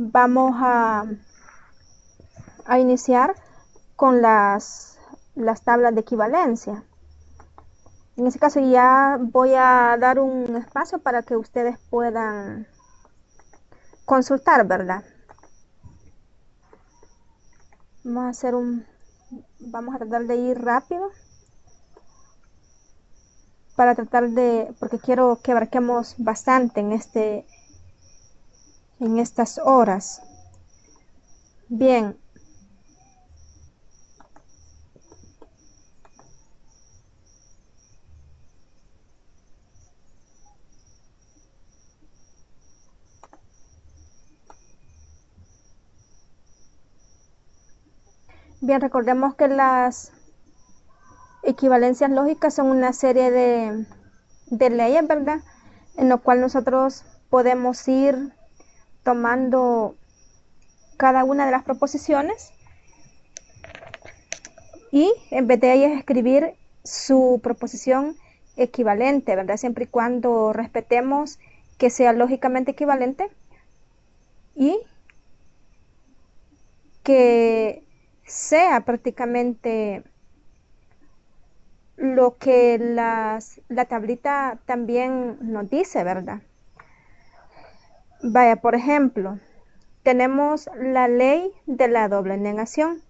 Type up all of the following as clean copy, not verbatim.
vamos a iniciar con las tablas de equivalencia. En este caso ya voy a dar un espacio para que ustedes puedan consultar, ¿verdad? Vamos a tratar de ir rápido para tratar de, porque quiero que abarquemos bastante en estas horas. Bien. Bien, recordemos que las equivalencias lógicas son una serie de leyes, ¿verdad? En lo cual nosotros podemos ir tomando cada una de las proposiciones y en vez de ellas escribir su proposición equivalente, ¿verdad? Siempre y cuando respetemos que sea lógicamente equivalente y que sea prácticamente lo que la tablita también nos dice, ¿verdad? Vaya, por ejemplo, tenemos la ley de la doble negación.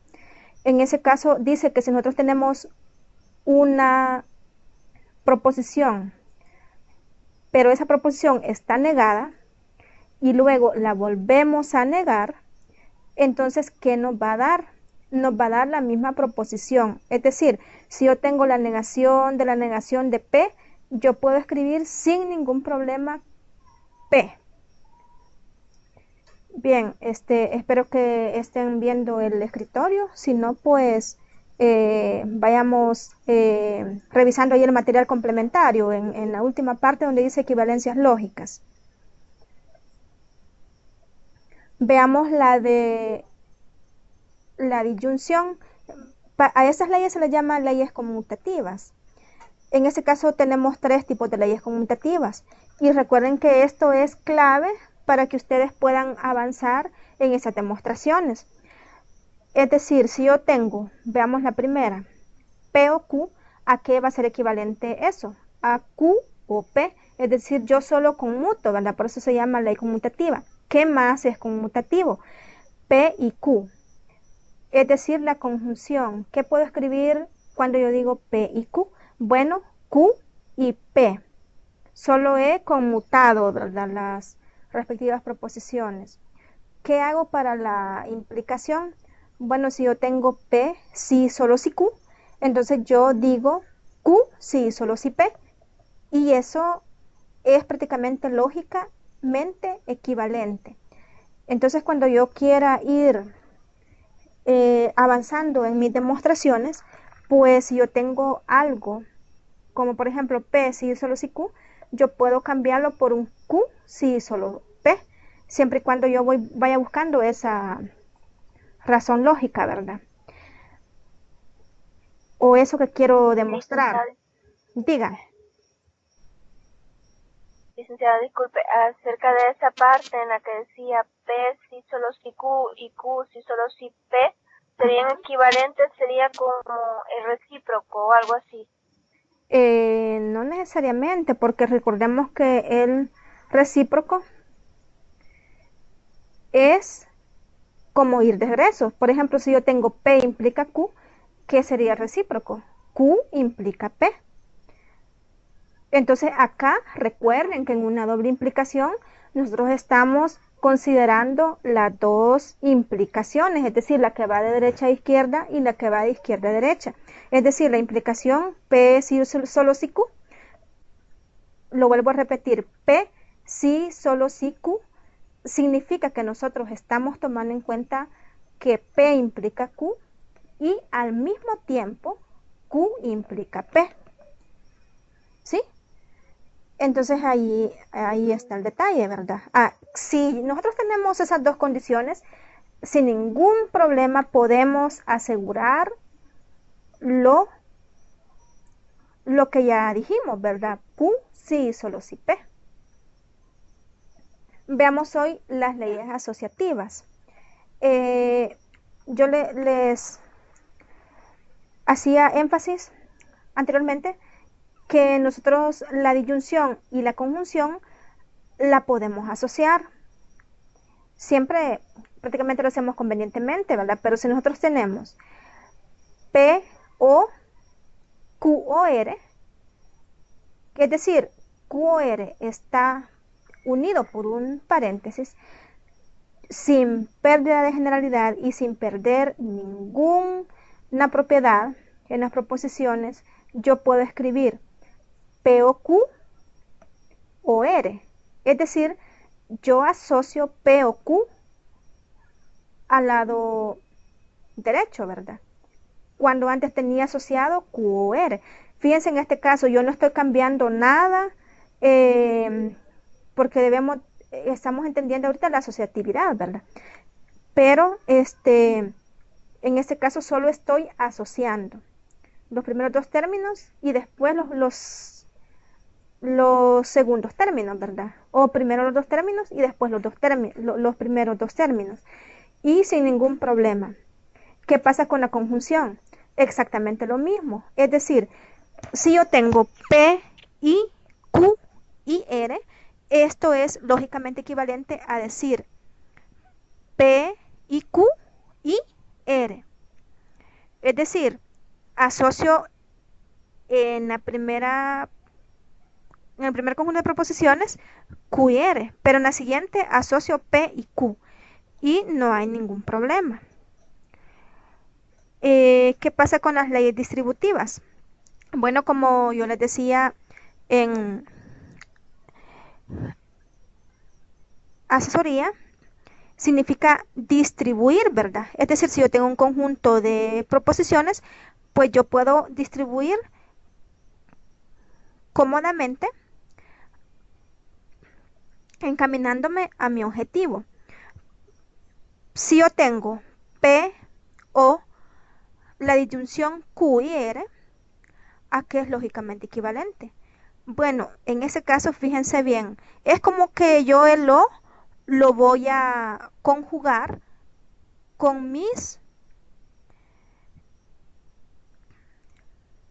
En ese caso dice que si nosotros tenemos una proposición, pero esa proposición está negada y luego la volvemos a negar, entonces, ¿qué nos va a dar? Nos va a dar la misma proposición. Es decir, si yo tengo la negación de P, yo puedo escribir sin ningún problema P. Bien, espero que estén viendo el escritorio. Si no, pues vayamos revisando ahí el material complementario en la última parte donde dice equivalencias lógicas. Veamos la de la disyunción. A esas leyes se les llama leyes conmutativas. En este caso tenemos tres tipos de leyes conmutativas y recuerden que esto es clave para que ustedes puedan avanzar en esas demostraciones. Es decir, si yo tengo, veamos la primera, P o Q, ¿a qué va a ser equivalente eso? A Q o P, es decir, yo solo conmuto, ¿verdad? Por eso se llama ley conmutativa. ¿Qué más es conmutativo? P y Q, es decir, la conjunción. ¿Qué puedo escribir cuando yo digo P y Q? Bueno, Q y P. Solo he conmutado, ¿verdad?, las respectivas proposiciones. ¿Qué hago para la implicación? Bueno, si yo tengo P, sí, solo si Q, entonces yo digo Q, sí, solo si P, y eso es prácticamente lógicamente equivalente. Entonces, cuando yo quiera ir avanzando en mis demostraciones, pues si yo tengo algo, como por ejemplo P si solo si Q, yo puedo cambiarlo por un Q si solo P, siempre y cuando yo vaya buscando esa razón lógica, ¿verdad? O eso que quiero demostrar. Licenciada, Diga. licenciada, disculpe, acerca de esa parte en la que decía P si solo si Q y Q si solo si P serían equivalentes, sería como el recíproco o algo así. No necesariamente, porque recordemos que el recíproco es como ir de regreso. Por ejemplo, si yo tengo P implica Q, ¿qué sería recíproco? Q implica P. Entonces acá recuerden que en una doble implicación nosotros estamos considerando las dos implicaciones, es decir, la que va de derecha a izquierda y la que va de izquierda a derecha. Es decir, la implicación P si solo si Q, lo vuelvo a repetir, P si solo si Q significa que nosotros estamos tomando en cuenta que P implica Q y al mismo tiempo Q implica P. ¿Sí? Entonces ahí está el detalle, ¿verdad? Si nosotros tenemos esas dos condiciones, sin ningún problema podemos asegurar lo, lo que ya dijimos, ¿verdad? Q sí, solo si P. Veamos hoy las leyes asociativas. Eh, yo les hacía énfasis anteriormente que nosotros la disyunción y la conjunción la podemos asociar. Siempre prácticamente lo hacemos convenientemente, ¿verdad? Pero si nosotros tenemos P o Q o R, es decir, Q o R está unido por un paréntesis, sin pérdida de generalidad y sin perder ninguna propiedad en las proposiciones, yo puedo escribir P o Q o R. Es decir, yo asocio P o Q al lado derecho, ¿verdad? Cuando antes tenía asociado Q o R. Fíjense, en este caso yo no estoy cambiando nada porque estamos entendiendo ahorita la asociatividad, ¿verdad? Pero en este caso solo estoy asociando los primeros dos términos y después los segundos términos, ¿verdad? O primero los dos términos y después los primeros dos términos. Y sin ningún problema. ¿Qué pasa con la conjunción? Exactamente lo mismo. Es decir, si yo tengo P, I, Q y R, esto es lógicamente equivalente a decir P, I, Q y R. Es decir, asocio en en el primer conjunto de proposiciones Q y R, pero en la siguiente asocio P y Q y no hay ningún problema. ¿Qué pasa con las leyes distributivas? Bueno, como yo les decía en asesoría, significa distribuir, ¿verdad? Es decir, si yo tengo un conjunto de proposiciones, pues yo puedo distribuir cómodamente encaminándome a mi objetivo. Si yo tengo P o la disyunción Q y R, ¿a qué es lógicamente equivalente? Bueno, en ese caso, fíjense bien, es como que yo el lo voy a conjugar con mis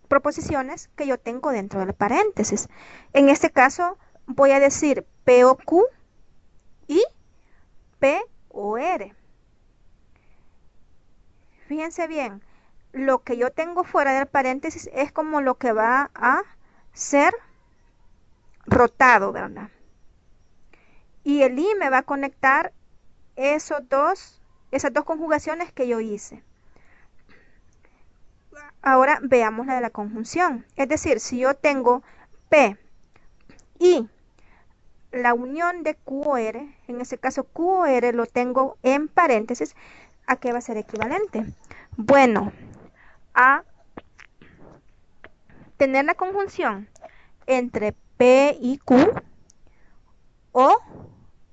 proposiciones que yo tengo dentro del paréntesis. En este caso, voy a decir P o Q y P o R. Fíjense bien, lo que yo tengo fuera del paréntesis es como lo que va a ser rotado, ¿verdad? Y el I me va a conectar esas dos conjugaciones que yo hice. Ahora veamos la de la conjunción. Es decir, si yo tengo P y la unión de Q o R, en ese caso Q o R lo tengo en paréntesis, ¿a qué va a ser equivalente? Bueno, a tener la conjunción entre P y Q o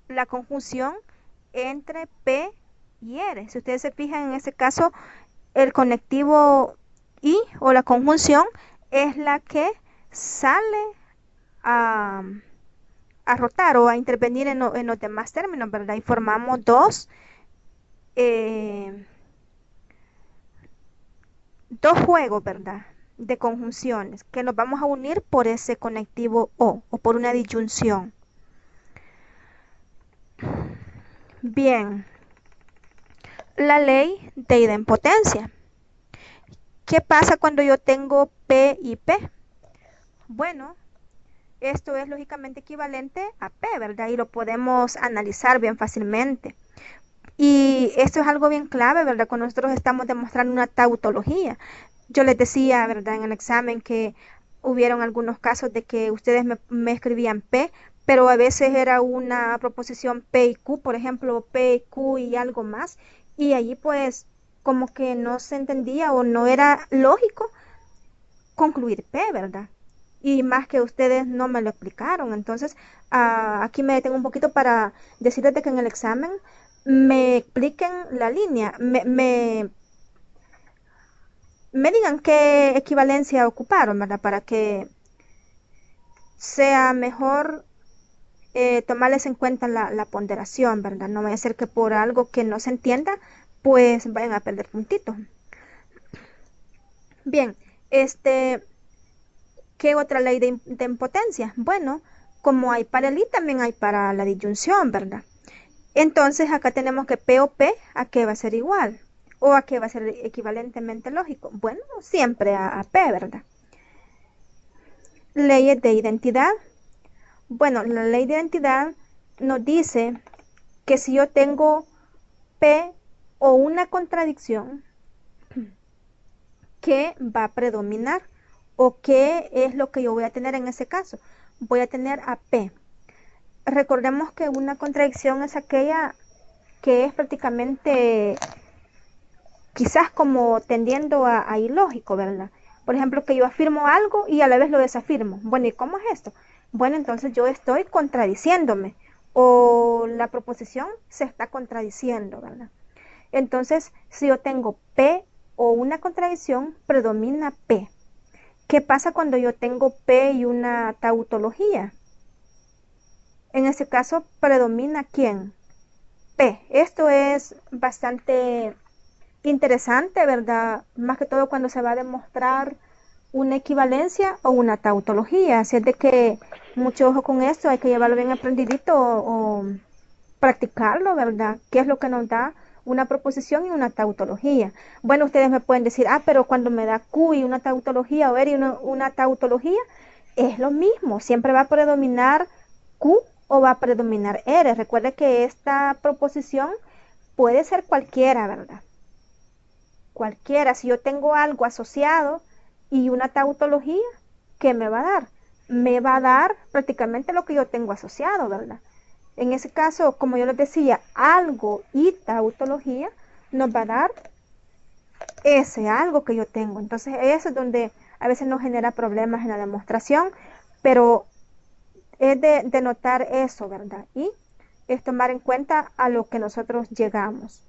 la conjunción entre P y R. Si ustedes se fijan en ese caso, el conectivo y o la conjunción es la que sale a, a rotar o a intervenir en los demás términos, ¿verdad? Y formamos eh, dos juegos, ¿verdad? De conjunciones que nos vamos a unir por ese conectivo o por una disyunción. Bien, la ley de idempotencia. ¿Qué pasa cuando yo tengo P y P? Bueno, esto es lógicamente equivalente a P, ¿verdad? Y lo podemos analizar bien fácilmente. Y esto es algo bien clave, ¿verdad? Cuando nosotros estamos demostrando una tautología. Yo les decía, ¿verdad? En el examen que hubieron algunos casos de que ustedes me escribían P, pero a veces era una proposición P y Q, por ejemplo, P, Q y algo más. Y allí pues como que no se entendía o no era lógico concluir P, ¿verdad? Y más que ustedes no me lo explicaron. Entonces, aquí me detengo un poquito para decirles de que en el examen me expliquen la línea, me digan qué equivalencia ocuparon, ¿verdad? Para que sea mejor tomarles en cuenta la ponderación, ¿verdad? No vaya a ser que por algo que no se entienda, pues vayan a perder puntitos. Bien, este, ¿qué otra ley de impotencia? Bueno, como hay para el I, también hay para la disyunción, ¿verdad? Entonces acá tenemos que P o P, ¿a qué va a ser igual? ¿O a qué va a ser equivalentemente lógico? Bueno, siempre a P, ¿verdad? Leyes de identidad. Bueno, la ley de identidad nos dice que si yo tengo P o una contradicción, ¿qué va a predominar? ¿O qué es lo que yo voy a tener en ese caso? Voy a tener a P. Recordemos que una contradicción es aquella que es prácticamente quizás como tendiendo a ilógico, ¿verdad? Por ejemplo, que yo afirmo algo y a la vez lo desafirmo. Bueno, ¿y cómo es esto? Bueno, entonces yo estoy contradiciéndome o la proposición se está contradiciendo, ¿verdad? Entonces, si yo tengo P o una contradicción, predomina P. ¿Qué pasa cuando yo tengo P y una tautología? En ese caso, predomina ¿quién? P. Esto es bastante interesante, ¿verdad? Más que todo cuando se va a demostrar una equivalencia o una tautología. Así es de que mucho ojo con esto, hay que llevarlo bien aprendidito o practicarlo, ¿verdad? ¿Qué es lo que nos da una proposición y una tautología? Bueno, ustedes me pueden decir, pero cuando me da Q y una tautología o R y una tautología, es lo mismo, siempre va a predominar Q o va a predominar R. Recuerde que esta proposición puede ser cualquiera, ¿verdad? Cualquiera. Si yo tengo algo asociado y una tautología, ¿qué me va a dar? Me va a dar prácticamente lo que yo tengo asociado, ¿verdad? En ese caso, como yo les decía, algo y tautología nos va a dar ese algo que yo tengo. Entonces, eso es donde a veces nos genera problemas en la demostración, pero es de notar eso, ¿verdad? Y es tomar en cuenta a lo que nosotros llegamos.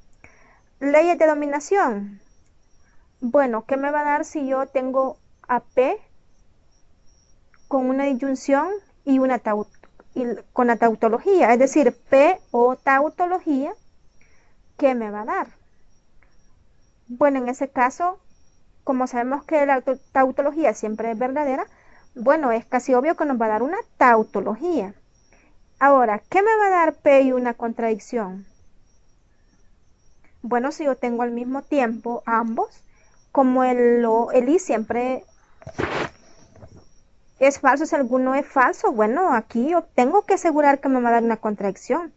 Leyes de dominación. Bueno, ¿qué me va a dar si yo tengo a P con una disyunción y una y con la tautología? Es decir, P o tautología, ¿qué me va a dar? Bueno, en ese caso, como sabemos que la tautología siempre es verdadera, bueno, es casi obvio que nos va a dar una tautología. Ahora, ¿qué me va a dar P y una contradicción? Bueno, si yo tengo al mismo tiempo ambos, como el I siempre es falso, si alguno es falso, bueno, aquí yo tengo que asegurar que me va a dar una contradicción,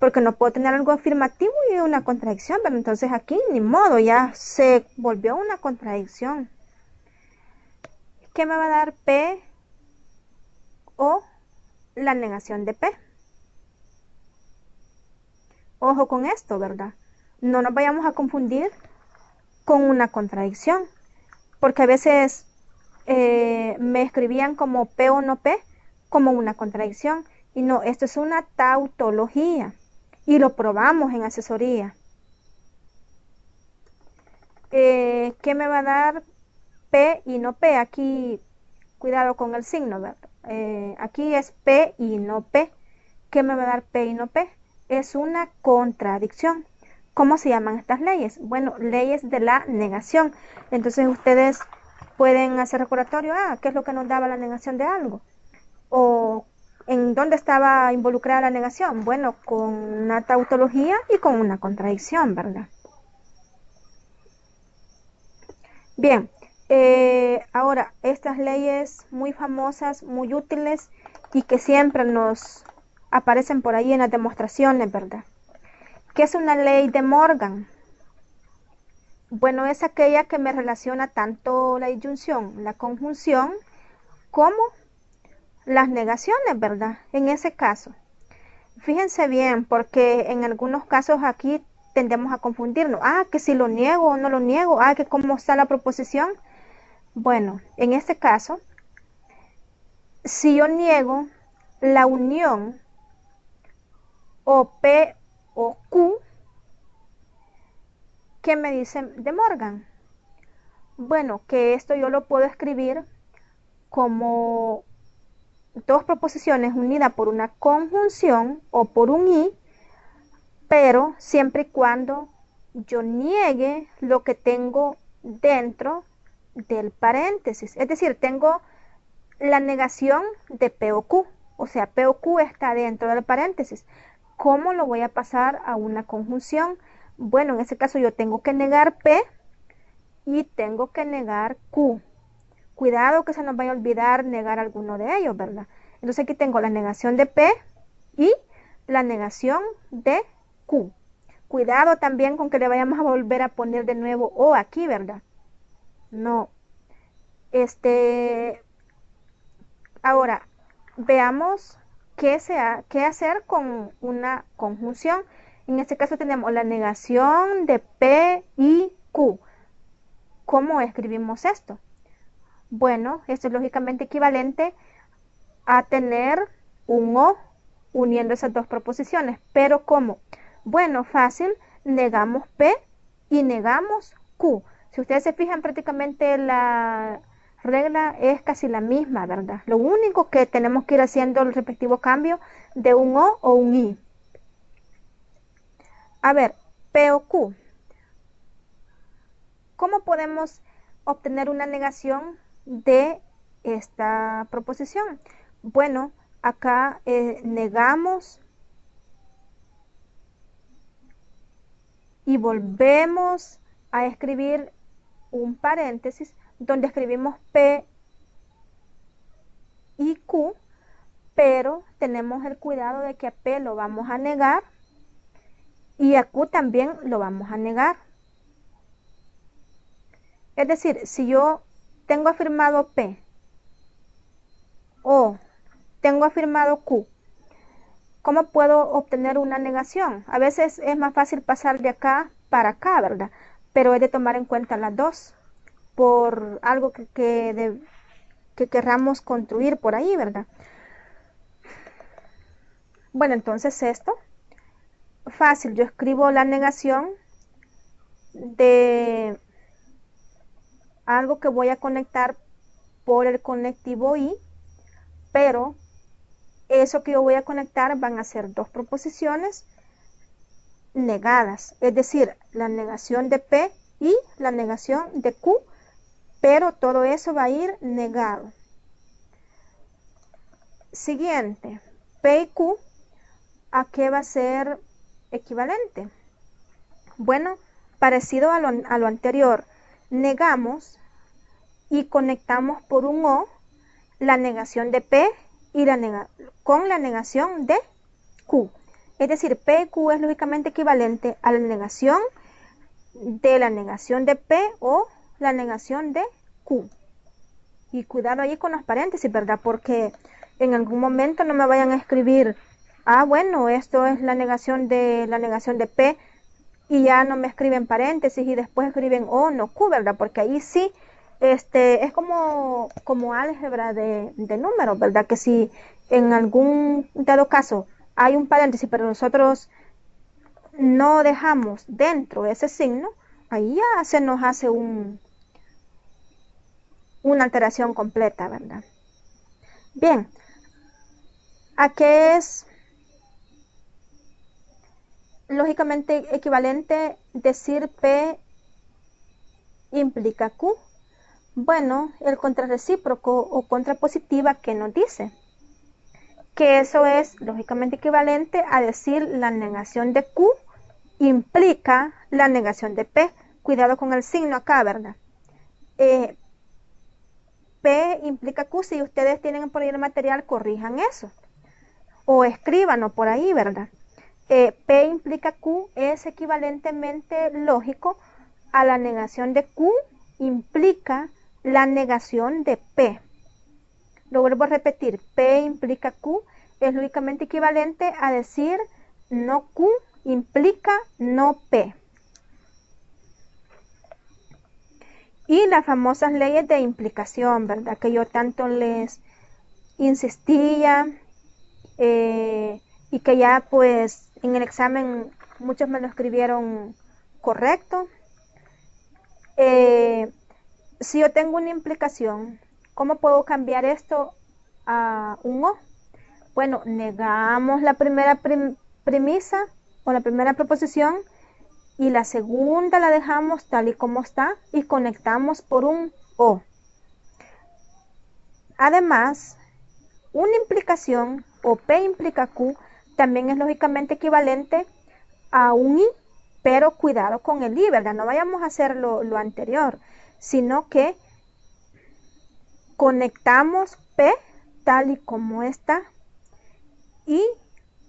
porque no puedo tener algo afirmativo y una contradicción, pero entonces aquí ni modo, ya se volvió una contradicción. ¿Qué me va a dar P o la negación de P? Ojo con esto, ¿verdad? No nos vayamos a confundir con una contradicción, porque a veces me escribían como P o no P, como una contradicción. Y no, esto es una tautología. Y lo probamos en asesoría. ¿Qué me va a dar P y no P? Aquí, cuidado con el signo, ¿verdad? Aquí es P y no P. ¿Qué me va a dar P y no P? Es una contradicción. ¿Cómo se llaman estas leyes? Bueno, leyes de la negación. Entonces ustedes pueden hacer recordatorio, ¿qué es lo que nos daba la negación de algo? O en dónde estaba involucrada la negación. Bueno, con una tautología y con una contradicción, ¿verdad? Bien, ahora, estas leyes muy famosas, muy útiles y que siempre nos aparecen por ahí en las demostraciones, ¿verdad? ¿Qué es una ley de Morgan? Bueno, es aquella que me relaciona tanto la disyunción, la conjunción, como las negaciones, ¿verdad? En ese caso. Fíjense bien, porque en algunos casos aquí tendemos a confundirnos. Que si lo niego o no lo niego. Que cómo está la proposición. Bueno, en este caso, si yo niego la unión o P o Q, ¿qué me dicen de Morgan? Bueno, que esto yo lo puedo escribir como dos proposiciones unidas por una conjunción o por un y, pero siempre y cuando yo niegue lo que tengo dentro del paréntesis. Es decir, tengo la negación de P o Q. O sea, P o Q está dentro del paréntesis. ¿Cómo lo voy a pasar a una conjunción? Bueno, en ese caso yo tengo que negar P y tengo que negar Q. Cuidado que se nos vaya a olvidar negar alguno de ellos, ¿verdad? Entonces aquí tengo la negación de P y la negación de Q. Cuidado también con que le vayamos a volver a poner de nuevo O aquí, ¿verdad? No. Ahora, veamos qué hacer con una conjunción. En este caso tenemos la negación de P y Q. ¿Cómo escribimos esto? Bueno, esto es lógicamente equivalente a tener un O uniendo esas dos proposiciones. ¿Pero cómo? Bueno, fácil, negamos P y negamos Q. Si ustedes se fijan, prácticamente la regla es casi la misma, ¿verdad? Lo único que tenemos que ir haciendo el respectivo cambio de un O un I. A ver, P o Q. ¿Cómo podemos obtener una negación de esta proposición? Bueno, acá negamos y volvemos a escribir un paréntesis donde escribimos P y Q, pero tenemos el cuidado de que a P lo vamos a negar y a Q también lo vamos a negar. Es decir, si yo tengo afirmado P o tengo afirmado Q, ¿cómo puedo obtener una negación? A veces es más fácil pasar de acá para acá, ¿verdad? Pero es de tomar en cuenta las dos por algo que querramos construir por ahí, ¿verdad? Bueno, entonces esto, fácil, yo escribo la negación de algo que voy a conectar por el conectivo I, pero eso que yo voy a conectar van a ser dos proposiciones negadas, es decir, la negación de P y la negación de Q, pero todo eso va a ir negado. Siguiente, P y Q, ¿a qué va a ser equivalente? Bueno, parecido a lo anterior, negamos y conectamos por un O la negación de P y con la negación de Q. Es decir, P y Q es lógicamente equivalente a la negación de P o la negación de Q. Y cuidado ahí con los paréntesis, ¿verdad? Porque en algún momento no me vayan a escribir, bueno, esto es la negación de P y ya no me escriben paréntesis y después escriben O, no Q, ¿verdad? Porque ahí sí, es como álgebra de números, ¿verdad? Que si en algún dado caso hay un paréntesis, pero nosotros no dejamos dentro ese signo, ahí ya se nos hace una alteración completa, ¿verdad? Bien, ¿a qué es lógicamente equivalente decir P implica Q? Bueno, el contrarrecíproco o contrapositiva que nos dice que eso es lógicamente equivalente a decir la negación de Q implica la negación de P. Cuidado con el signo acá, ¿verdad? P implica Q. Si ustedes tienen por ahí el material, corrijan eso. O escríbanlo por ahí, ¿verdad? P implica Q es equivalentemente lógico a la negación de Q implica la negación de P. Lo vuelvo a repetir, P implica Q es lógicamente equivalente a decir no Q implica no P. Y las famosas leyes de implicación, ¿verdad? Que yo tanto les insistía y que ya pues en el examen muchos me lo escribieron correcto. Si yo tengo una implicación, ¿cómo puedo cambiar esto a un O. Bueno, negamos la primera premisa o la primera proposición y la segunda la dejamos tal y como está y conectamos por un O. Además, una implicación o P implica Q también es lógicamente equivalente a un I, pero cuidado con el I, ¿verdad? No vayamos a hacer lo anterior, sino que conectamos P tal y como está y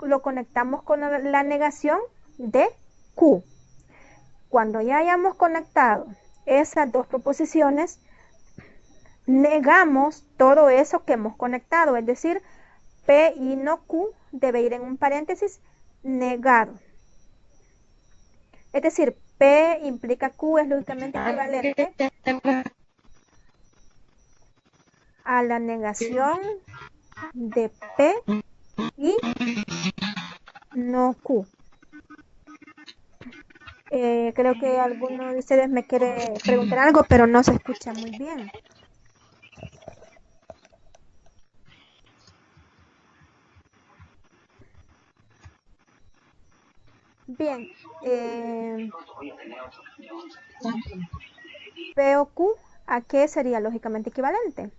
lo conectamos con la negación de Q. Cuando ya hayamos conectado esas dos proposiciones, negamos todo eso que hemos conectado, es decir, P y no Q debe ir en un paréntesis negado. Es decir, P implica Q es lógicamente equivalente a la negación de P y no Q. Creo que alguno de ustedes me quiere preguntar algo, pero no se escucha muy bien. Bien, P o Q, ¿a qué sería lógicamente equivalente?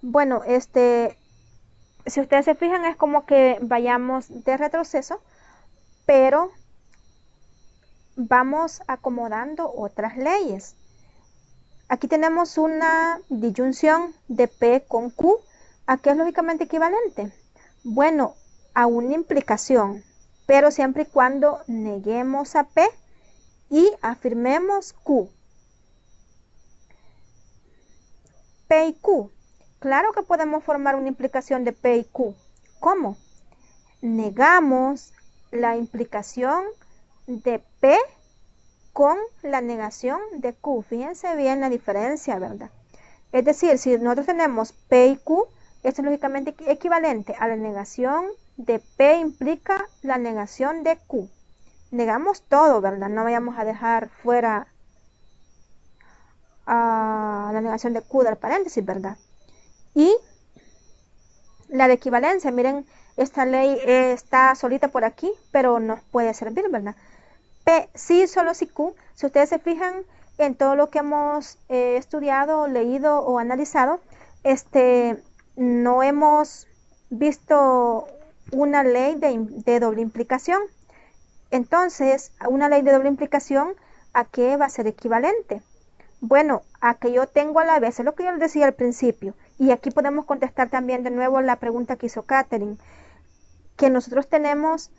Bueno, si ustedes se fijan, es como que vayamos de retroceso, pero vamos acomodando otras leyes. Aquí tenemos una disyunción de P con Q. ¿A qué es lógicamente equivalente? Bueno, a una implicación, pero siempre y cuando neguemos a P y afirmemos Q. P y Q. Claro que podemos formar una implicación de P y Q. ¿Cómo? Negamos la implicación de P con la negación de Q. Fíjense bien la diferencia, ¿verdad? Es decir, si nosotros tenemos P y Q, esto es lógicamente equivalente a la negación de P implica la negación de Q. Negamos todo, ¿verdad? No vayamos a dejar fuera a la negación de Q del paréntesis, ¿verdad? Y la de equivalencia, miren, esta ley está solita por aquí, pero nos puede servir, ¿verdad? P, sí, solo si Q, si ustedes se fijan en todo lo que hemos estudiado, leído o analizado, no hemos visto una ley de doble implicación. Entonces, una ley de doble implicación, ¿a qué va a ser equivalente? Bueno, a que yo tengo a la vez, es lo que yo les decía al principio, y aquí podemos contestar también de nuevo la pregunta que hizo Catherine, que nosotros tenemos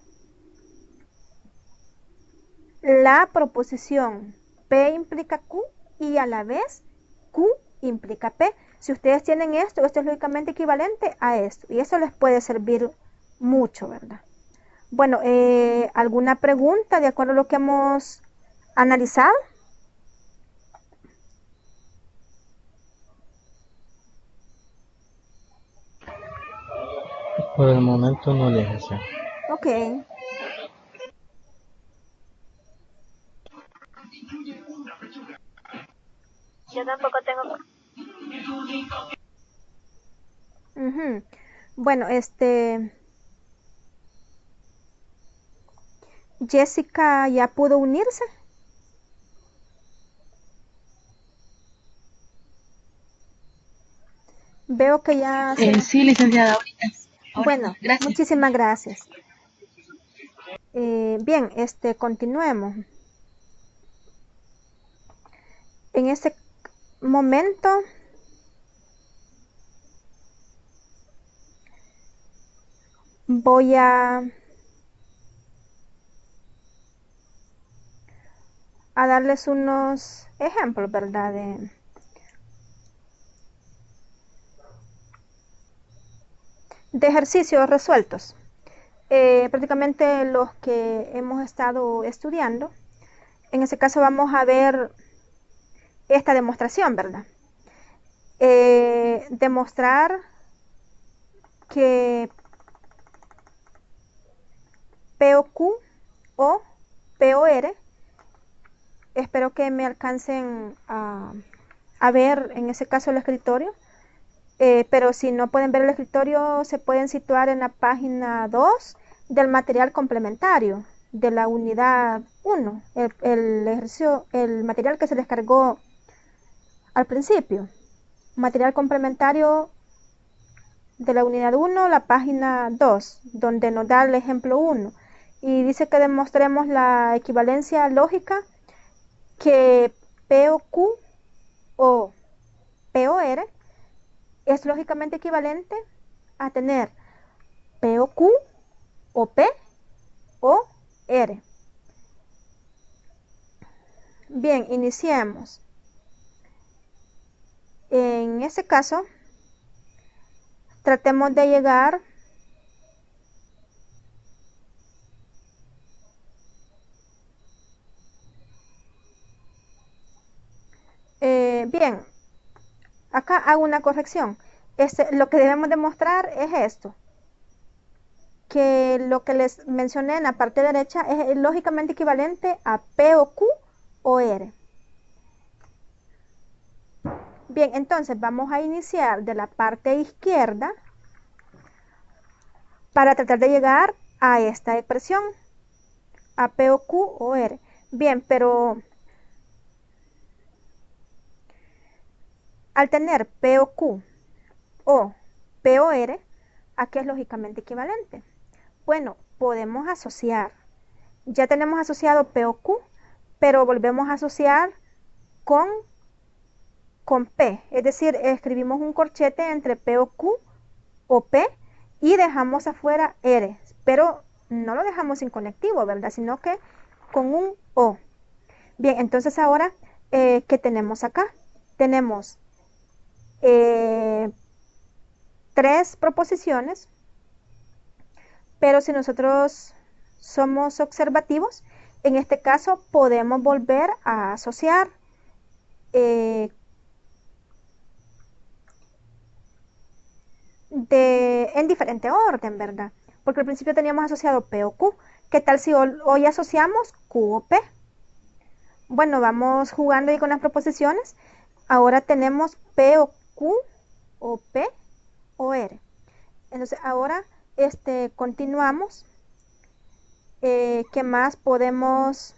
la proposición P implica Q y a la vez Q implica P. Si ustedes tienen esto es lógicamente equivalente a esto y eso les puede servir mucho, ¿verdad? Bueno, ¿alguna pregunta de acuerdo a lo que hemos analizado? Por el momento no les hace. Ok. Yo tampoco tengo. Ujú. Bueno, Jessica ya pudo unirse. Veo que ya se... Sí, licenciada, ahorita. Ahora Bueno, sí, gracias. muchísimas gracias. Bien, continuemos. En este momento voy a darles unos ejemplos, ¿verdad? De ejercicios resueltos. Prácticamente los que hemos estado estudiando. En este caso vamos a ver esta demostración, ¿verdad? Demostrar que POQ o POR, espero que me alcancen a ver en ese caso el escritorio, pero si no pueden ver el escritorio, se pueden situar en la página 2 del material complementario de la unidad 1, el ejercicio, el material que se descargó al principio. Material complementario de la unidad 1, la página 2, donde nos da el ejemplo 1. Y dice que demostremos la equivalencia lógica que P o Q o P o R es lógicamente equivalente a tener P o Q o P o R. Bien, iniciemos. En este caso, tratemos de llegar bien, acá hago una corrección. Lo que debemos demostrar es esto, que lo que les mencioné en la parte derecha es lógicamente equivalente a P o Q o R. Bien, entonces vamos a iniciar de la parte izquierda para tratar de llegar a esta expresión, a P o Q o R. Bien, pero al tener P o Q o P o R, ¿a qué es lógicamente equivalente? Bueno, podemos asociar. Ya tenemos asociado P o Q, pero volvemos a asociar con P. Es decir, escribimos un corchete entre P o Q o P y dejamos afuera R. Pero no lo dejamos sin conectivo, ¿verdad? Sino que con un O. Bien, entonces ahora, ¿qué tenemos acá? Tenemos 3 proposiciones, pero si nosotros somos observativos, en este caso podemos volver a asociar en diferente orden, ¿verdad? Porque al principio teníamos asociado P o Q. ¿Qué tal si hoy asociamos Q o P? Bueno, vamos jugando ahí con las proposiciones. Ahora tenemos P o Q o P o R. Entonces ahora continuamos. ¿Qué más podemos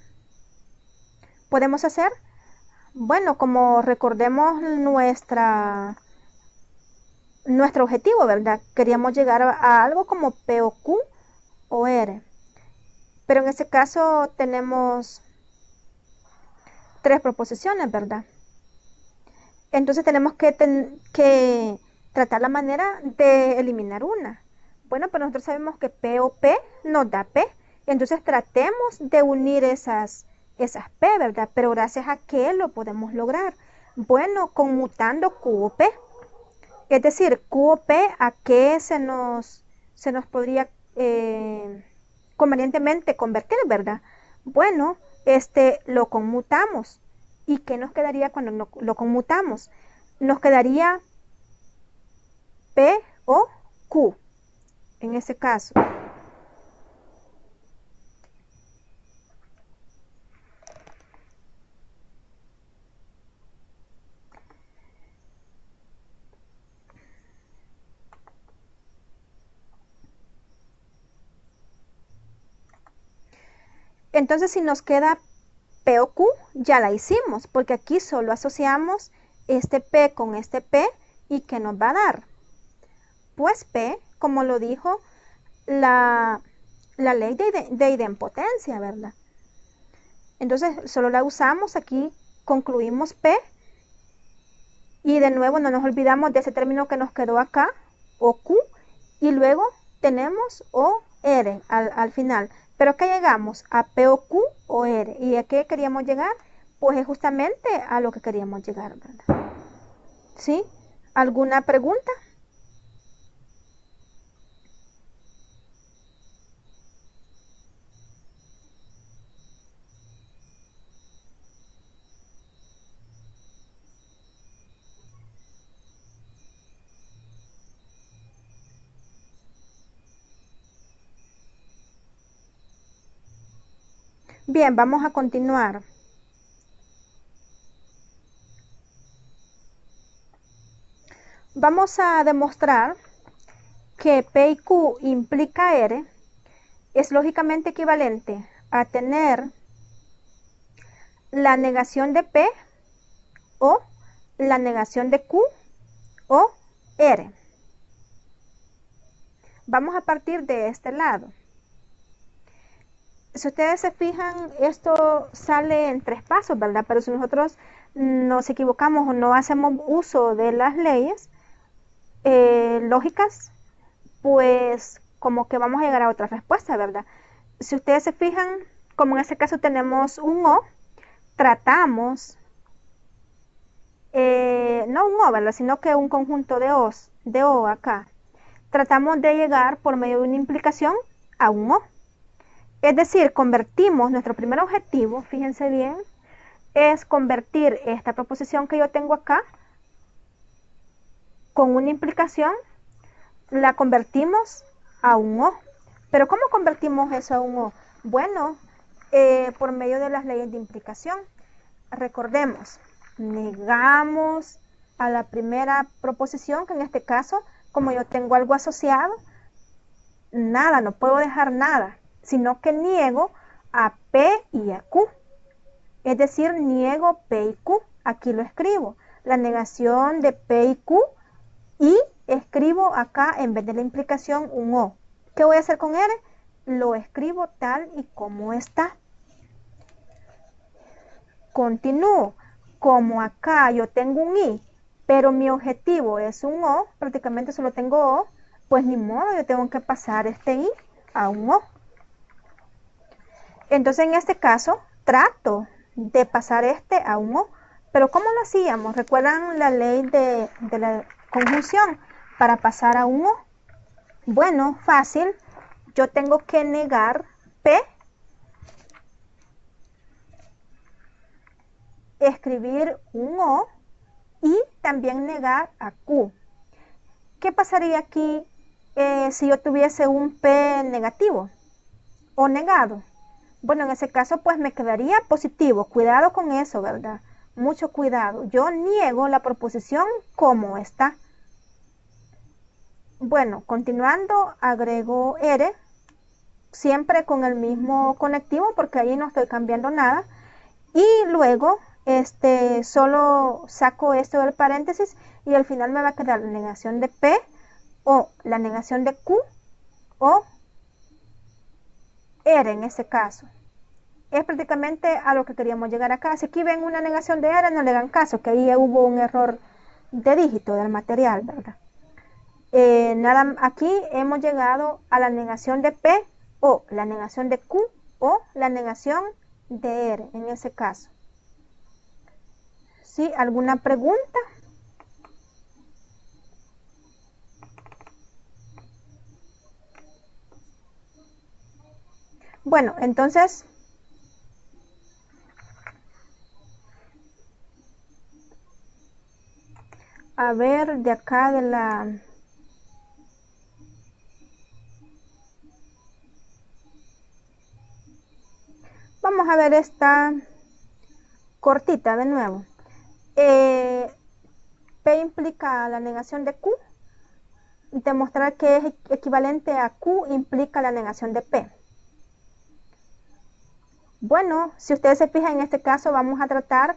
hacer? Bueno, como recordemos nuestro objetivo, ¿verdad? Queríamos llegar a algo como P o Q o R. Pero en este caso tenemos 3 proposiciones, ¿verdad? Entonces tenemos que tratar la manera de eliminar una. Bueno, pero nosotros sabemos que P o P nos da P. Entonces tratemos de unir esas P, ¿verdad? Pero gracias a qué lo podemos lograr. Bueno, conmutando Q o P. Es decir, Q o P, ¿a qué se nos podría convenientemente convertir, ¿verdad? Bueno, lo conmutamos. ¿Y qué nos quedaría cuando lo conmutamos? Nos quedaría P o Q, en ese caso. Entonces, si nos queda P o Q, ya la hicimos, porque aquí solo asociamos este P con este P, ¿y qué nos va a dar? Pues P, como lo dijo la ley de idempotencia, ¿verdad? Entonces, solo la usamos aquí, concluimos P, y de nuevo no nos olvidamos de ese término que nos quedó acá, o Q, y luego tenemos O, R al final. Pero ¿a qué llegamos? A P o Q o R. ¿Y a qué queríamos llegar? Pues es justamente a lo que queríamos llegar, ¿verdad? ¿Sí? ¿Alguna pregunta? Bien, vamos a continuar. Vamos a demostrar que P y Q implica R es lógicamente equivalente a tener la negación de P o la negación de Q o R. Vamos a partir de este lado. Si ustedes se fijan, esto sale en 3 pasos, ¿verdad? Pero si nosotros nos equivocamos o no hacemos uso de las leyes lógicas, pues como que vamos a llegar a otra respuesta, ¿verdad? Si ustedes se fijan, como en este caso tenemos un O, tratamos, no un O, ¿verdad? Sino que un conjunto de O acá. Tratamos de llegar por medio de una implicación a un O. Es decir, convertimos nuestro primer objetivo, fíjense bien, es convertir esta proposición que yo tengo acá con una implicación, la convertimos a un O. Pero ¿cómo convertimos eso a un O? Bueno, por medio de las leyes de implicación. Recordemos, negamos a la primera proposición, que en este caso, como yo tengo algo asociado, nada, no puedo dejar nada, sino que niego a P y a Q. Es decir, niego P y Q. Aquí lo escribo. La negación de P y Q, y escribo acá en vez de la implicación un O. ¿Qué voy a hacer con R? Lo escribo tal y como está. Continúo. Como acá yo tengo un I, pero mi objetivo es un O, prácticamente solo tengo O, pues ni modo, yo tengo que pasar este I a un O. Entonces en este caso trato de pasar este a un O. Pero ¿cómo lo hacíamos? ¿Recuerdan la ley de la conjunción para pasar a un O? Bueno, fácil. Yo tengo que negar P, escribir un O y también negar a Q. ¿Qué pasaría aquí si yo tuviese un P negativo o negado? Bueno, en ese caso pues me quedaría positivo. Cuidado con eso, ¿verdad? Mucho cuidado. Yo niego la proposición como está. Bueno, continuando, agrego R, siempre con el mismo conectivo porque ahí no estoy cambiando nada. Y luego solo saco esto del paréntesis y al final me va a quedar la negación de P o la negación de Q o R en este caso. Es prácticamente a lo que queríamos llegar acá. Si aquí ven una negación de R, no le dan caso, que ahí hubo un error de dígito del material, ¿verdad? Aquí hemos llegado a la negación de P o la negación de Q o la negación de R en ese caso. ¿Sí? ¿Alguna pregunta? Bueno, entonces a ver de acá de la... Vamos a ver esta cortita de nuevo. P implica la negación de Q. Demostrar que es equivalente a Q implica la negación de P. Bueno, si ustedes se fijan en este caso vamos a tratar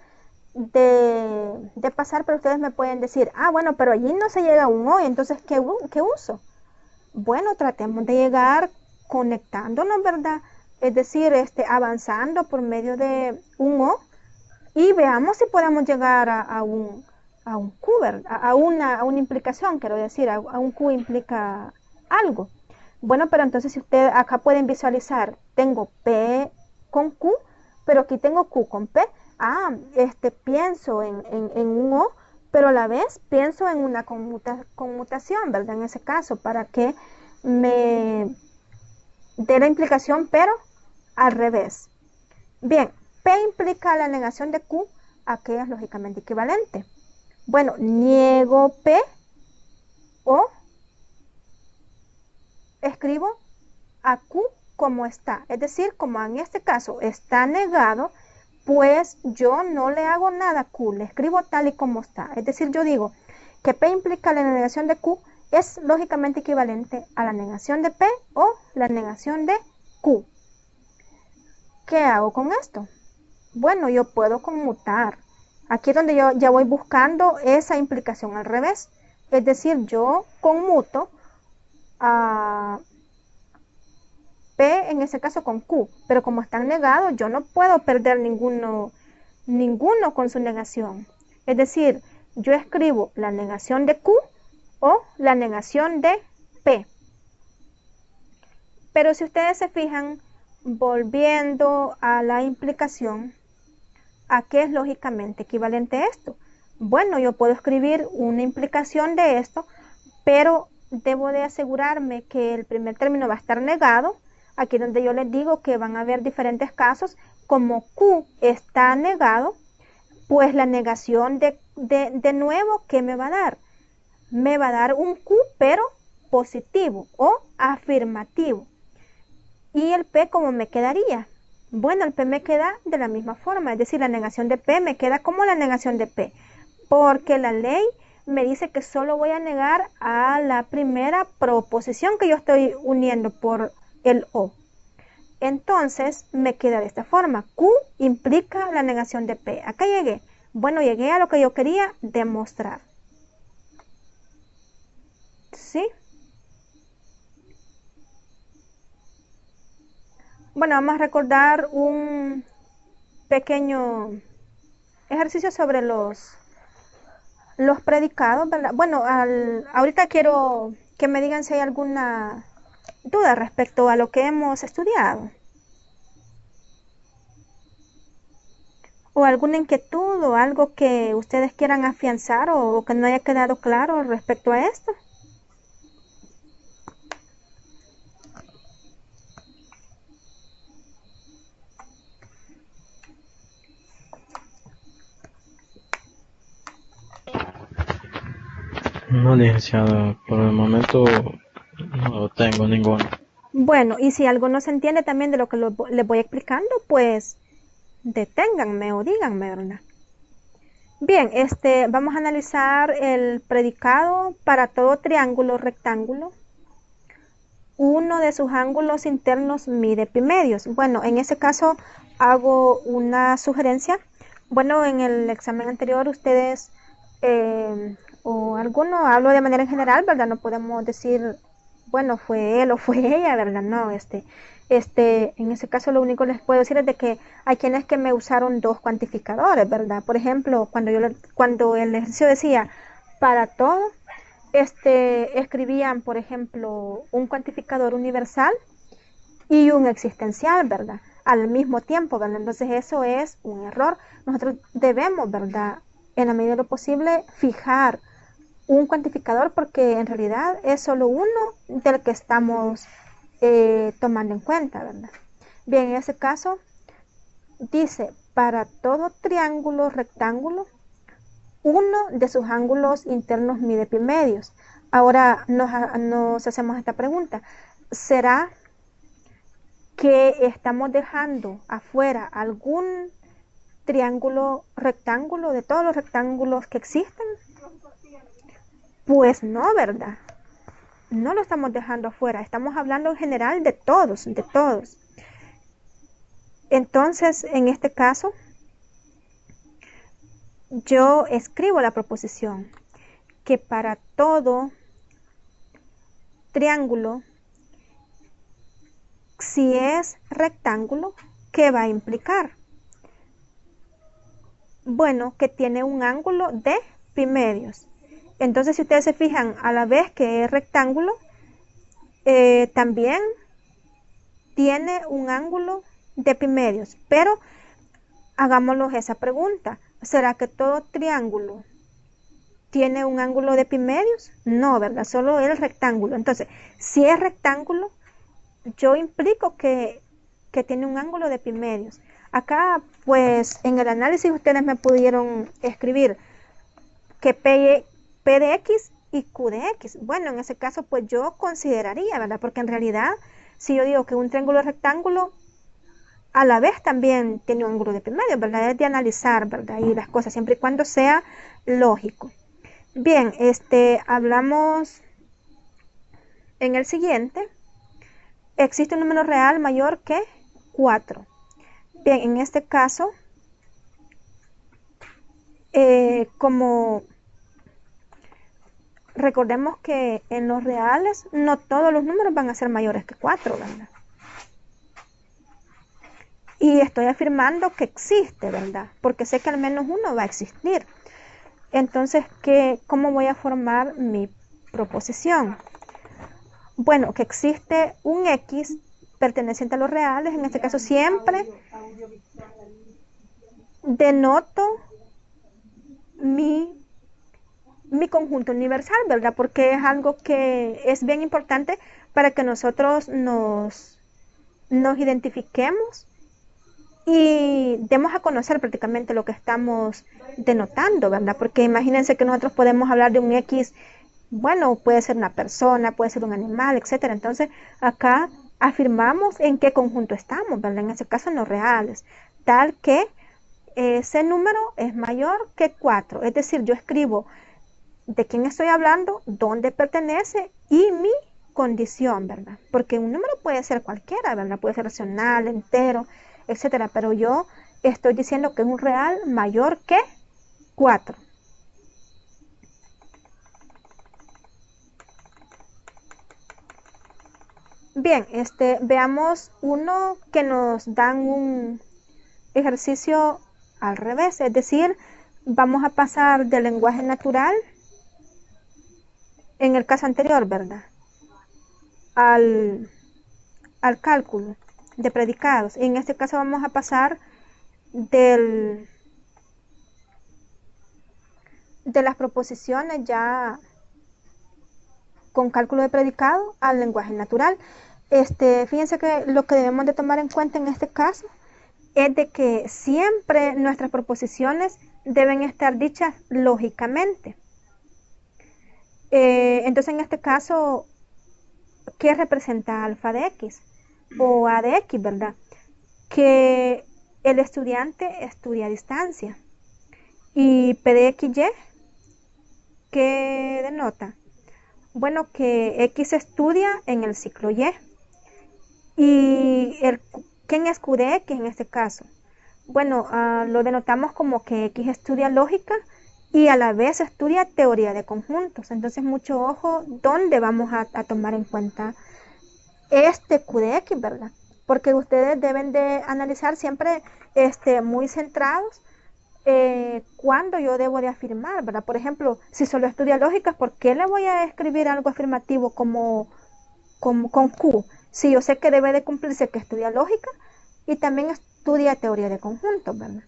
de pasar, pero ustedes me pueden decir, ah, bueno, pero allí no se llega a un O, entonces, ¿qué uso? Bueno, tratemos de llegar conectándonos, ¿verdad? Es decir, avanzando por medio de un O y veamos si podemos llegar a un Q, ¿verdad? A una implicación, quiero decir, a un Q implica algo. Bueno, pero entonces si ustedes acá pueden visualizar, tengo P con Q, pero aquí tengo Q con P. Ah, pienso en un O, pero a la vez pienso en una conmutación, ¿verdad? En ese caso, para que me dé la implicación, pero al revés. Bien, P implica la negación de Q, aquella es lógicamente equivalente. Bueno, niego P o escribo a Q como está. Es decir, como en este caso está negado, pues yo no le hago nada a Q, le escribo tal y como está. Es decir, yo digo, que P implica la negación de Q es lógicamente equivalente a la negación de P o la negación de Q. ¿Qué hago con esto? Bueno, yo puedo conmutar. Aquí es donde yo ya voy buscando esa implicación al revés. Es decir, yo conmuto a P en ese caso con Q, pero como están negados, yo no puedo perder ninguno con su negación. Es decir, yo escribo la negación de Q o la negación de P. Pero si ustedes se fijan, volviendo a la implicación, ¿a qué es lógicamente equivalente esto? Bueno, yo puedo escribir una implicación de esto, pero debo de asegurarme que el primer término va a estar negado. Aquí donde yo les digo que van a haber diferentes casos, como Q está negado, pues la negación de nuevo, ¿qué me va a dar? Me va a dar un Q, pero positivo o afirmativo. ¿Y el P cómo me quedaría? Bueno, el P me queda de la misma forma, es decir, la negación de P me queda como la negación de P, porque la ley me dice que solo voy a negar a la primera proposición que yo estoy uniendo por el O. Entonces me queda de esta forma. Q implica la negación de P. Acá llegué. Bueno, llegué a lo que yo quería demostrar. ¿Sí? Bueno, vamos a recordar un pequeño ejercicio sobre los predicados, ¿verdad? Bueno, ahorita quiero que me digan si hay alguna duda respecto a lo que hemos estudiado. O alguna inquietud o algo que ustedes quieran afianzar o que no haya quedado claro respecto a esto. No, licenciado, por el momento no tengo ninguno. Bueno, y si algo no se entiende también de lo que les voy explicando, pues deténganme o díganme, ¿verdad? Bien, vamos a analizar el predicado para todo triángulo rectángulo. Uno de sus ángulos internos mide pi medios. Bueno, en ese caso hago una sugerencia. Bueno, en el examen anterior ustedes, o alguno, hablo de manera en general, ¿verdad? No podemos decir, bueno, fue él o fue ella, ¿verdad? No, en ese caso lo único que les puedo decir es de que hay quienes que me usaron dos cuantificadores, ¿verdad? Por ejemplo, cuando el ejercicio decía para todo, escribían, por ejemplo, un cuantificador universal y un existencial, ¿verdad? Al mismo tiempo, ¿verdad? Entonces eso es un error. Nosotros debemos, ¿verdad? En la medida de lo posible, fijar un cuantificador porque en realidad es solo uno del que estamos tomando en cuenta, ¿verdad? Bien, en ese caso dice, para todo triángulo rectángulo, uno de sus ángulos internos mide pi medios. Ahora nos hacemos esta pregunta. ¿Será que estamos dejando afuera algún triángulo rectángulo de todos los rectángulos que existen? Pues no, ¿verdad? No lo estamos dejando afuera. Estamos hablando en general de todos, de todos. Entonces, en este caso, yo escribo la proposición que para todo triángulo, si es rectángulo, ¿qué va a implicar? Bueno, que tiene un ángulo de pi medios. Entonces, si ustedes se fijan, a la vez que es rectángulo, también tiene un ángulo de pi medios. Pero hagámoslos esa pregunta. ¿Será que todo triángulo tiene un ángulo de pi medios? No, ¿verdad? Solo el rectángulo. Entonces, si es rectángulo, yo implico que tiene un ángulo de pi medios. Acá, pues, en el análisis ustedes me pudieron escribir que P de X y Q de X. Bueno, en ese caso, pues yo consideraría, ¿verdad? Porque en realidad, si yo digo que un triángulo rectángulo, a la vez también tiene un ángulo de pi medios, ¿verdad? Es de analizar, ¿verdad? Y las cosas, siempre y cuando sea lógico. Bien, hablamos en el siguiente. Existe un número real mayor que 4. Bien, en este caso, como recordemos que en los reales no todos los números van a ser mayores que 4, ¿verdad? Y estoy afirmando que existe, ¿verdad? Porque sé que al menos uno va a existir. Entonces, ¿cómo voy a formar mi proposición? Bueno, que existe un X perteneciente a los reales. En este caso siempre denoto mi conjunto universal, ¿verdad? Porque es algo que es bien importante para que nosotros nos identifiquemos y demos a conocer prácticamente lo que estamos denotando, ¿verdad? Porque imagínense que nosotros podemos hablar de un X, bueno, puede ser una persona, puede ser un animal, etcétera. Entonces, acá afirmamos en qué conjunto estamos, ¿verdad? En este caso, en los reales, tal que ese número es mayor que 4. Es decir, yo escribo de quién estoy hablando, dónde pertenece y mi condición, ¿verdad? Porque un número puede ser cualquiera, ¿verdad? Puede ser racional, entero, etcétera. Pero yo estoy diciendo que es un real mayor que 4. Bien, veamos uno que nos dan un ejercicio al revés, es decir, vamos a pasar del lenguaje natural, en el caso anterior, ¿verdad? Al cálculo de predicados. En este caso vamos a pasar de las proposiciones ya con cálculo de predicado al lenguaje natural. Fíjense que lo que debemos de tomar en cuenta en este caso es de que siempre nuestras proposiciones deben estar dichas lógicamente. Entonces en este caso, ¿qué representa alfa de X? O A de X, ¿verdad? Que el estudiante estudia a distancia. Y P de XY, ¿qué denota? Bueno, que X estudia en el ciclo Y. ¿Y quién es Q de X en este caso? Bueno, lo denotamos como que X estudia lógica y a la vez estudia teoría de conjuntos. Entonces, mucho ojo dónde vamos a tomar en cuenta este Q de X, ¿verdad? Porque ustedes deben de analizar siempre muy centrados cuándo yo debo de afirmar, ¿verdad? Por ejemplo, si solo estudia lógica, ¿por qué le voy a escribir algo afirmativo con Q? Si yo sé que debe de cumplirse que estudia lógica y también estudia teoría de conjuntos, ¿verdad?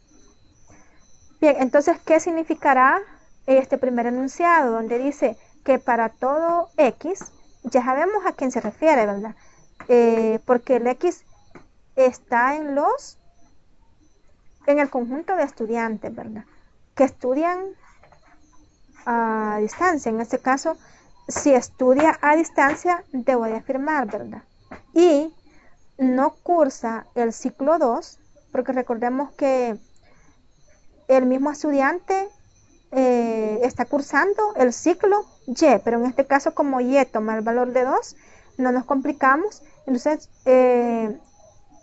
Bien, entonces, ¿qué significará este primer enunciado donde dice que para todo X, ya sabemos a quién se refiere, ¿verdad? Porque el X está en el conjunto de estudiantes, ¿verdad? Que estudian a distancia. En este caso, si estudia a distancia, debo de afirmar, ¿verdad? Y no cursa el ciclo 2, porque recordemos que el mismo estudiante está cursando el ciclo Y, pero en este caso como Y toma el valor de 2, no nos complicamos, entonces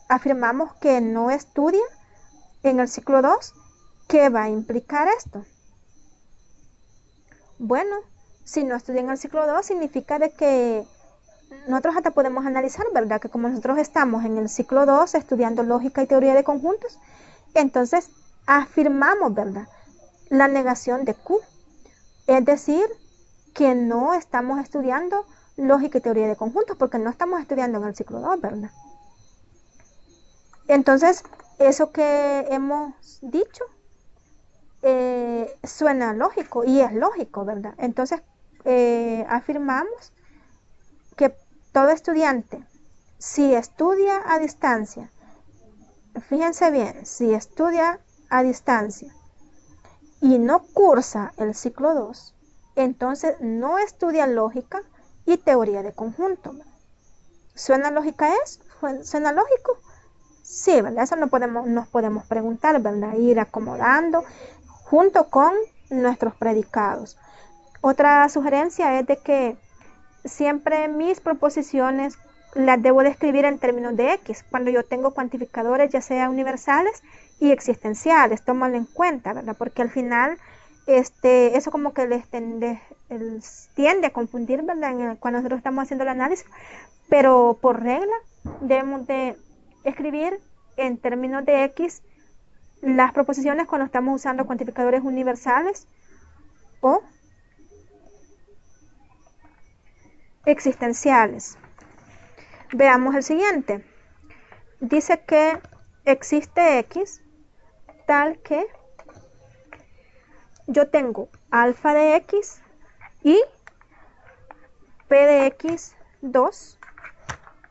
afirmamos que no estudia en el ciclo 2. ¿Qué va a implicar esto? Bueno, si no estudia en el ciclo 2 significa de que nosotros hasta podemos analizar, ¿verdad? Que como nosotros estamos en el ciclo 2 estudiando lógica y teoría de conjuntos, entonces afirmamos, ¿verdad? La negación de Q. Es decir, que no estamos estudiando lógica y teoría de conjuntos porque no estamos estudiando en el ciclo 2, ¿verdad? Entonces, eso que hemos dicho suena lógico y es lógico, ¿verdad? Entonces, afirmamos que todo estudiante, si estudia a distancia, fíjense bien, si estudia a distancia y no cursa el ciclo 2, entonces no estudia lógica y teoría de conjunto. ¿Suena lógica eso? ¿Suena lógico? Sí, ¿verdad? Eso nos podemos preguntar, ¿verdad? Ir acomodando junto con nuestros predicados. Otra sugerencia es de que siempre mis proposiciones las debo de escribir en términos de X, cuando yo tengo cuantificadores ya sea universales y existenciales, tómalo en cuenta, ¿verdad? Porque al final eso como que tiende a confundir, ¿verdad? Cuando nosotros estamos haciendo el análisis, pero por regla debemos de escribir en términos de X las proposiciones cuando estamos usando cuantificadores universales o existenciales. Veamos el siguiente. Dice que existe X tal que yo tengo alfa de X y P de X 2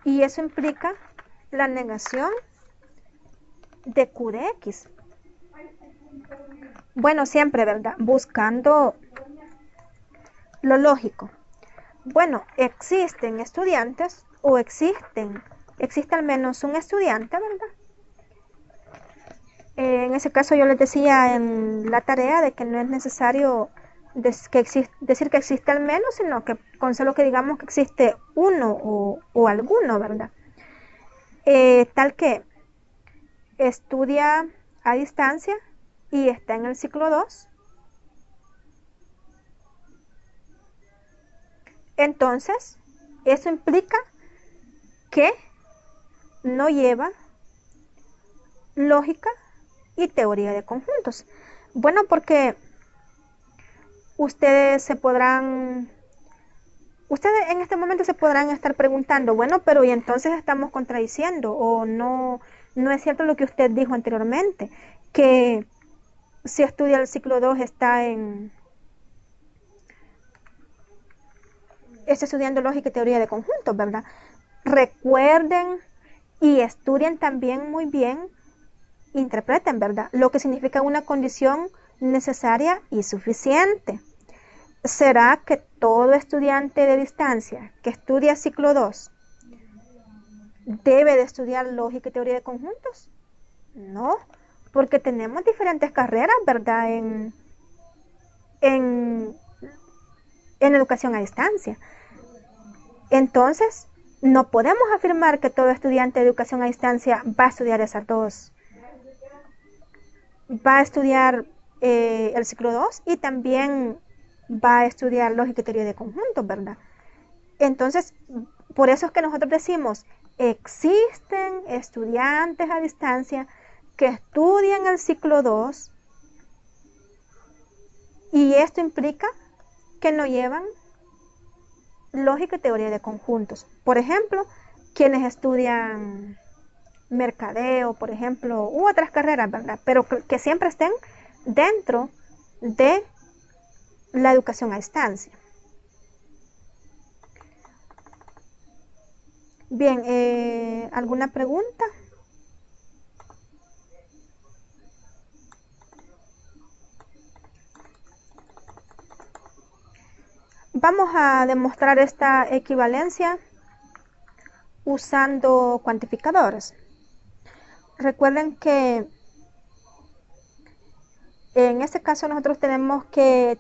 y eso implica la negación de Q de X. Bueno, siempre, ¿verdad? Buscando lo lógico. Bueno, existen estudiantes o existe al menos un estudiante, ¿verdad? En ese caso yo les decía en la tarea de que no es necesario decir que existe al menos, sino que con solo que digamos que existe uno o alguno, ¿verdad? Tal que estudia a distancia y está en el ciclo 2. Entonces, eso implica que no lleva lógica y teoría de conjuntos. Bueno, porque ustedes en este momento se podrán estar preguntando, bueno, pero y entonces estamos contradiciendo o no es cierto lo que usted dijo anteriormente, que si estudia el ciclo 2 está estudiando lógica y teoría de conjuntos, ¿verdad? Recuerden y estudien también muy bien, interpreten, ¿verdad? Lo que significa una condición necesaria y suficiente. ¿Será que todo estudiante de distancia que estudia ciclo 2 debe de estudiar lógica y teoría de conjuntos? No, porque tenemos diferentes carreras, ¿verdad? En, en educación a distancia. Entonces, no podemos afirmar que todo estudiante de educación a distancia va a estudiar esas dos. Va a estudiar el ciclo 2 y también va a estudiar lógica y teoría de conjuntos, ¿verdad? Entonces, por eso es que nosotros decimos, existen estudiantes a distancia que estudian el ciclo 2 y esto implica que no llevan lógica y teoría de conjuntos. Por ejemplo, quienes estudian mercadeo, por ejemplo, u otras carreras, ¿verdad? Pero que siempre estén dentro de la educación a distancia. Bien, ¿alguna pregunta? Vamos a demostrar esta equivalencia usando cuantificadores. Recuerden que en este caso nosotros tenemos que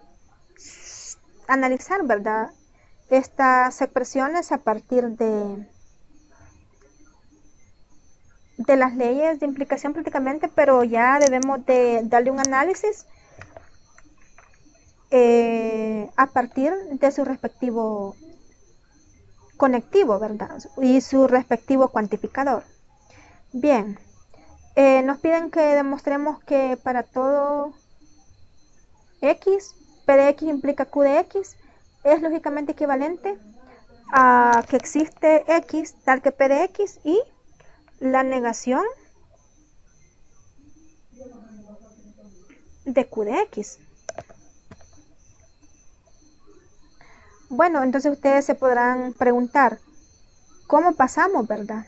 analizar, ¿verdad? Estas expresiones a partir de las leyes de implicación prácticamente, pero ya debemos de darle un análisis a partir de su respectivo conectivo, ¿verdad? Y su respectivo cuantificador. Bien, nos piden que demostremos que para todo X, P de X implica Q de X, es lógicamente equivalente a que existe X tal que P de X y la negación de Q de X. Bueno, entonces ustedes se podrán preguntar, ¿cómo pasamos, verdad?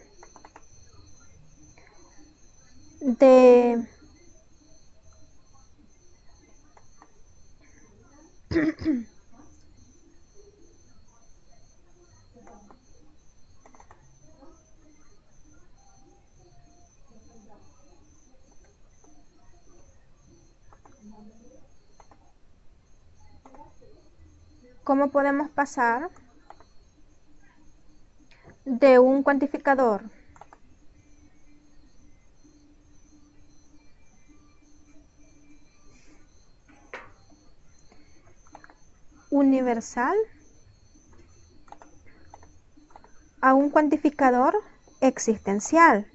De ¿Cómo podemos pasar de un cuantificador universal a un cuantificador existencial?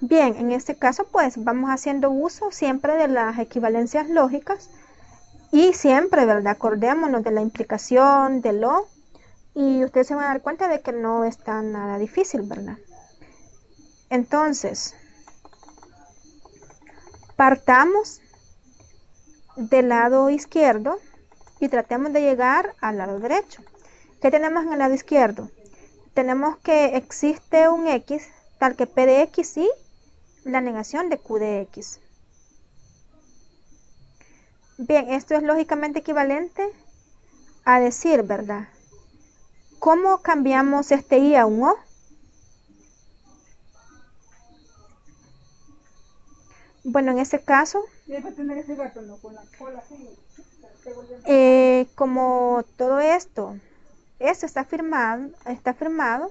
Bien, en este caso pues vamos haciendo uso siempre de las equivalencias lógicas y siempre, ¿verdad? Acordémonos de la implicación, de lo, y ustedes se van a dar cuenta de que no está nada difícil, ¿verdad? Entonces, partamos del lado izquierdo y tratemos de llegar al lado derecho. ¿Qué tenemos en el lado izquierdo? Tenemos que existe un x tal que p de x y la negación de q de x. Bien, esto es lógicamente equivalente a decir, ¿verdad? ¿Cómo cambiamos este i a un o? Bueno, en este caso, como todo esto está firmado,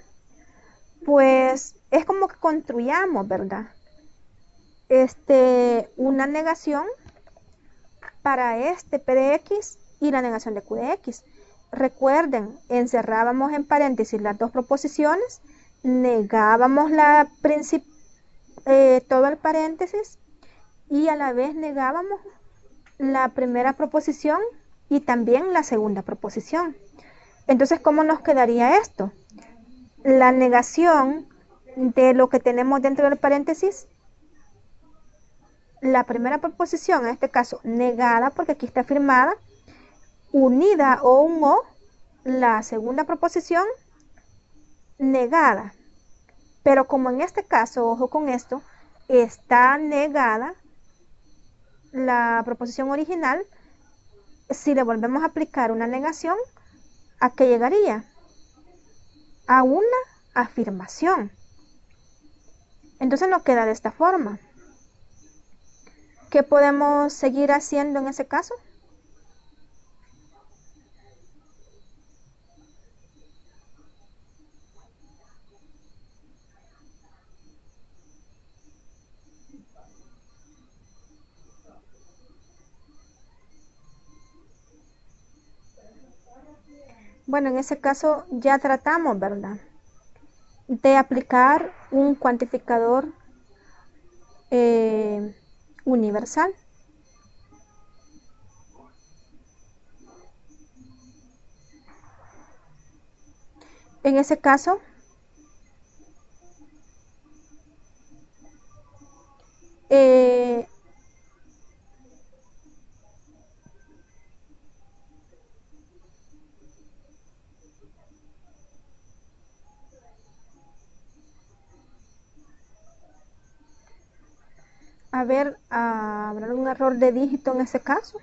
pues es como que construyamos, ¿verdad? Una negación para este p de x y la negación de q de x. Recuerden, encerrábamos en paréntesis las dos proposiciones, negábamos todo el paréntesis y a la vez negábamos la primera proposición y también la segunda proposición. Entonces, ¿cómo nos quedaría esto? La negación de lo que tenemos dentro del paréntesis, la primera proposición, en este caso negada, porque aquí está firmada, unida o un o, la segunda proposición negada. Pero como en este caso, ojo con esto, está negada la proposición original, si le volvemos a aplicar una negación, ¿a qué llegaría? A una afirmación. Entonces nos queda de esta forma. ¿Qué podemos seguir haciendo en ese caso? Bueno, en ese caso ya tratamos, ¿verdad? De aplicar un cuantificador universal. En ese caso, ¿habrá algún error de dígito en ese caso?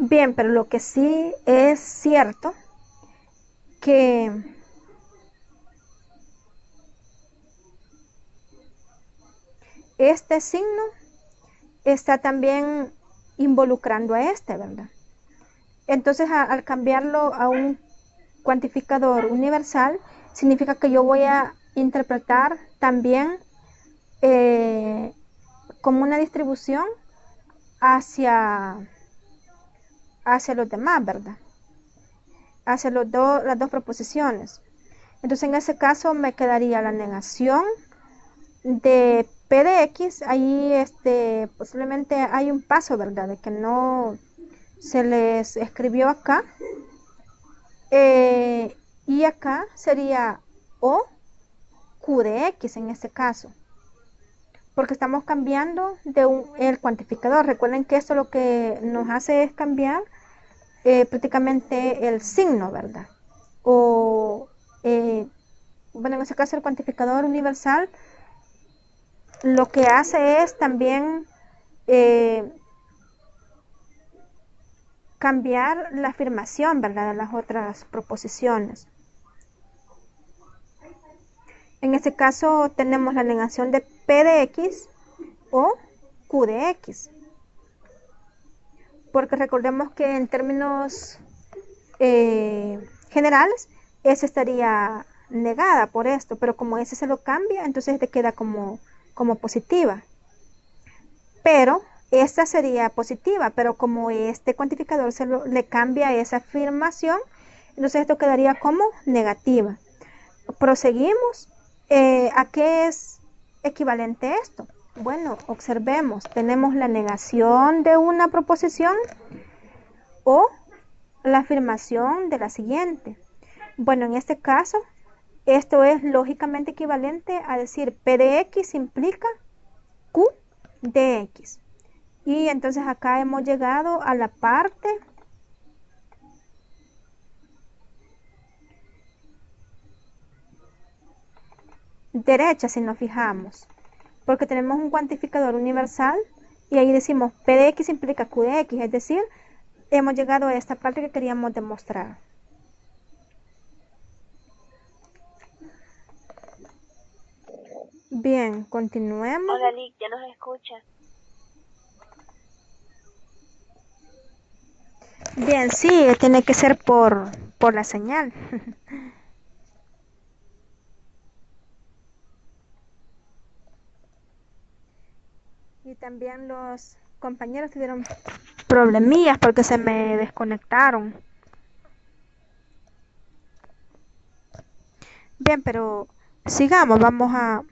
Bien, pero lo que sí es cierto que este signo está también involucrando a este, ¿verdad? Entonces, al cambiarlo a un cuantificador universal, significa que yo voy a interpretar también como una distribución hacia los demás, ¿verdad? Hacia las dos proposiciones. Entonces, en ese caso me quedaría la negación de p de x. Ahí posiblemente hay un paso, ¿verdad? De que no se les escribió acá. Y acá sería o q de x en este caso. Porque estamos cambiando el cuantificador. Recuerden que esto lo que nos hace es cambiar prácticamente el signo, ¿verdad? O, bueno, en ese caso el cuantificador universal lo que hace es también cambiar la afirmación, ¿verdad?, de las otras proposiciones. En este caso tenemos la negación de P de X o Q de X. Porque recordemos que en términos generales, S estaría negada por esto, pero como S se lo cambia, entonces te queda como positiva. Pero esta sería positiva, pero como este cuantificador le cambia esa afirmación, entonces esto quedaría como negativa. Proseguimos. ¿A qué es equivalente esto? Bueno, observemos, tenemos la negación de una proposición o la afirmación de la siguiente. Bueno, en este caso, esto es lógicamente equivalente a decir P de X implica Q de X. Y entonces acá hemos llegado a la parte derecha, si nos fijamos, porque tenemos un cuantificador universal y ahí decimos P de X implica Q de X, es decir, hemos llegado a esta parte que queríamos demostrar. Bien, continuemos. Hola, Lick, ¿ya nos escuchas? Bien, sí, tiene que ser por la señal. Y también los compañeros tuvieron problemillas porque se me desconectaron. Bien, pero sigamos, vamos a